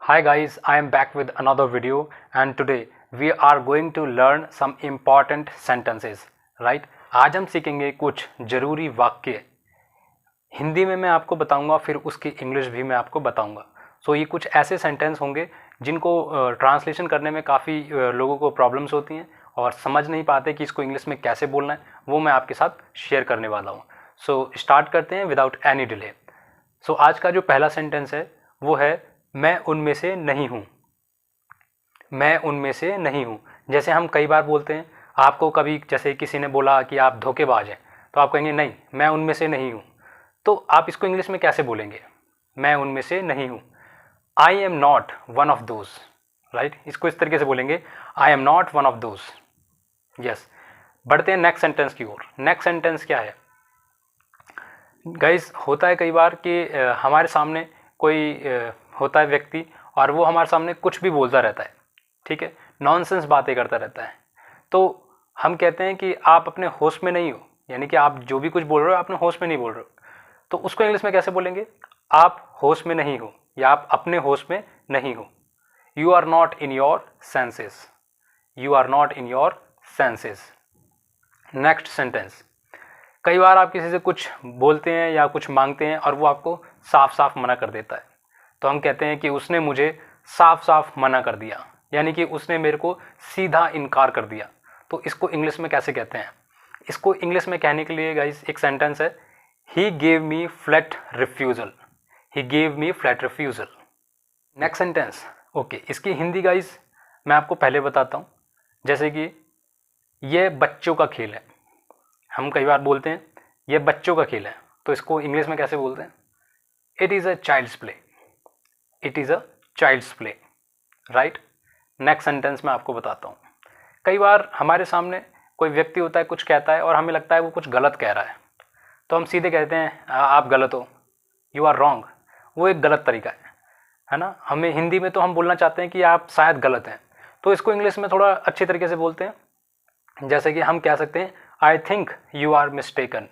Hi guys, I am back with another video and today we are going to learn some important sentences, right? आज हम सीखेंगे कुछ ज़रूरी वाक्य। हिंदी में मैं आपको बताऊंगा, फिर उसकी इंग्लिश भी मैं आपको बताऊंगा। सो ये कुछ ऐसे सेंटेंस होंगे जिनको ट्रांसलेशन करने में काफ़ी लोगों को प्रॉब्लम्स होती हैं और समझ नहीं पाते कि इसको इंग्लिश में कैसे बोलना है। वो मैं आपके साथ शेयर करने वाला हूँ। सो स्टार्ट करते हैं विदाउट एनी डिले। सो आज का जो पहला सेंटेंस है वो है मैं उनमें से नहीं हूँ। मैं उनमें से नहीं हूँ। जैसे हम कई बार बोलते हैं, आपको कभी जैसे किसी ने बोला कि आप धोखेबाज हैं, तो आप कहेंगे नहीं, मैं उनमें से नहीं हूँ। तो आप इसको इंग्लिश में कैसे बोलेंगे? मैं उनमें से नहीं हूँ। I am not one of those, right? इसको इस तरीके से बोलेंगे, I am not one of those. Yes. बढ़ते हैं नेक्स्ट सेंटेंस की ओर। नेक्स्ट सेंटेंस क्या है गाइस? होता है कई बार कि हमारे सामने कोई होता है व्यक्ति और वो हमारे सामने कुछ भी बोलता रहता है, ठीक है, नॉनसेंस बातें करता रहता है। तो हम कहते हैं कि आप अपने होश में नहीं हो, यानी कि आप जो भी कुछ बोल रहे हो अपने होश में नहीं बोल रहे हो। तो उसको इंग्लिश में कैसे बोलेंगे? आप होश में नहीं हो या आप अपने होश में नहीं हो। You are not in your senses. You are not in your senses. Next sentence. कई बार आप किसी से कुछ बोलते हैं या कुछ मांगते हैं और वो आपको साफ साफ मना कर देता है, तो हम कहते हैं कि उसने मुझे साफ साफ मना कर दिया, यानी कि उसने मेरे को सीधा इनकार कर दिया। तो इसको इंग्लिश में कैसे कहते हैं? इसको इंग्लिश में कहने के लिए गाइस एक सेंटेंस है, he gave me flat refusal. He gave me flat refusal. Next sentence. Okay, इसकी हिंदी गाइस मैं आपको पहले बताता हूँ। जैसे कि ये बच्चों का खेल है। हम कई बार बोलते हैं ये बच्चों का खेल है, तो इसको इंग्लिश में कैसे बोलते हैं? It is a child's play. It is a child's play, right? Next sentence मैं आपको बताता हूँ। कई बार हमारे सामने कोई व्यक्ति होता है, कुछ कहता है और हमें लगता है वो कुछ गलत कह रहा है, तो हम सीधे कहते हैं आप गलत हो, यू आर रॉन्ग। वो एक गलत तरीका है ना? हमें हिंदी में तो हम बोलना चाहते हैं कि आप शायद गलत हैं, तो इसको इंग्लिश में थोड़ा अच्छे तरीके से बोलते हैं। जैसे कि हम कह सकते हैं I think you are mistaken.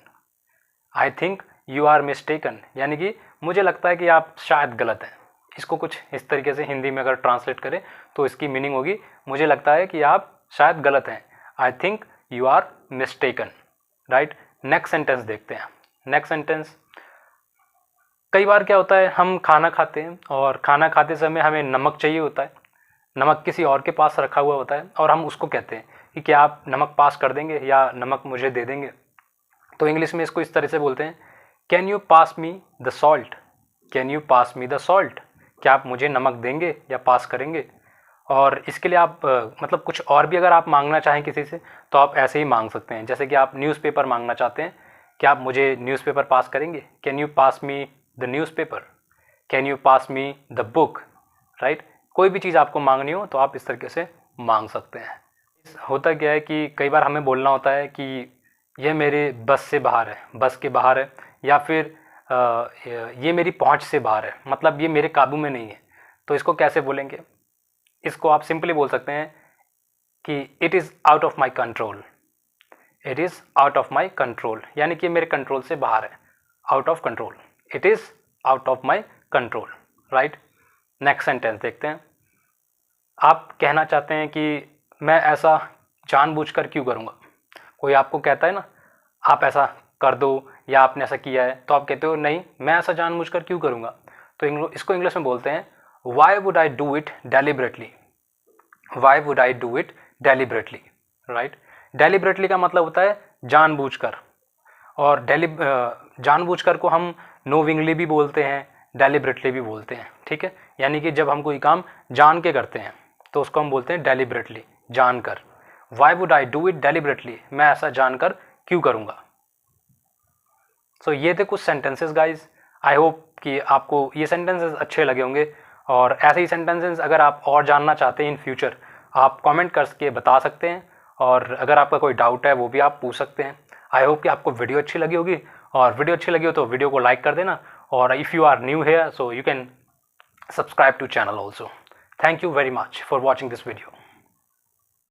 I think you are mistaken, यानी कि मुझे लगता है कि आप शायद गलत हैं। इसको कुछ इस तरीके से हिंदी में अगर ट्रांसलेट करें तो इसकी मीनिंग होगी, मुझे लगता है कि आप शायद गलत हैं। I think you are mistaken, right? Next sentence देखते हैं। Next sentence. कई बार क्या होता है, हम खाना खाते हैं और खाना खाते समय हमें नमक चाहिए होता है। नमक किसी और के पास रखा हुआ होता है और हम उसको कहते हैं कि क्या आप नमक पास कर देंगे या नमक मुझे दे देंगे। तो इंग्लिश में इसको इस तरह से बोलते हैं, can you pass me the salt. Can you pass me the salt. क्या आप मुझे नमक देंगे या पास करेंगे? और इसके लिए आप मतलब कुछ और भी अगर आप मांगना चाहें किसी से, तो आप ऐसे ही मांग सकते हैं। जैसे कि आप न्यूज़पेपर मांगना चाहते हैं, क्या आप मुझे न्यूज़पेपर पास करेंगे? Can you pass me the newspaper. Can you pass me the book, right? कोई भी चीज़ आपको मांगनी हो तो आप इस तरीके से मांग सकते हैं। होता क्या है कि कई बार हमें बोलना होता है कि यह मेरे बस से बाहर है, बस के बाहर है, या फिर ये मेरी पहुंच से बाहर है, मतलब ये मेरे काबू में नहीं है। तो इसको कैसे बोलेंगे? इसको आप सिंपली बोल सकते हैं कि it is out of my control. It is out of my control, यानी कि मेरे कंट्रोल से बाहर है। Out of control. It is out of my control, right? Next sentence देखते हैं। आप कहना चाहते हैं कि मैं ऐसा जानबूझकर क्यों करूँगा। कोई आपको कहता है ना, आप ऐसा कर दो या आपने ऐसा किया है, तो आप कहते हो नहीं, मैं ऐसा जानबूझकर क्यों करूँगा। तो इसको इंग्लिश में बोलते हैं, why would I do it deliberately. Why would I do it deliberately, right? Deliberately का मतलब होता है जानबूझकर, और जानबूझकर को हम नोविंगली भी बोलते हैं, डेलिबरेटली भी बोलते हैं, ठीक है? यानी कि जब हम कोई काम जान के करते हैं तो उसको हम बोलते हैं डेलिबरेटली, जानकर। Why would I do it deliberately, मैं ऐसा जानकर क्यों करूँगा। सो ये थे कुछ सेंटेंसेस गाइज। आई होप कि आपको ये सेंटेंसेस अच्छे लगे होंगे, और ऐसे ही सेंटेंसेस अगर आप और जानना चाहते हैं इन फ्यूचर, आप कमेंट करके बता सकते हैं, और अगर आपका कोई डाउट है वो भी आप पूछ सकते हैं। आई होप कि आपको वीडियो अच्छी लगी होगी, और वीडियो अच्छी लगी हो तो वीडियो को लाइक कर देना, और if you are new here so you can subscribe to channel also. Thank you very much for watching this video.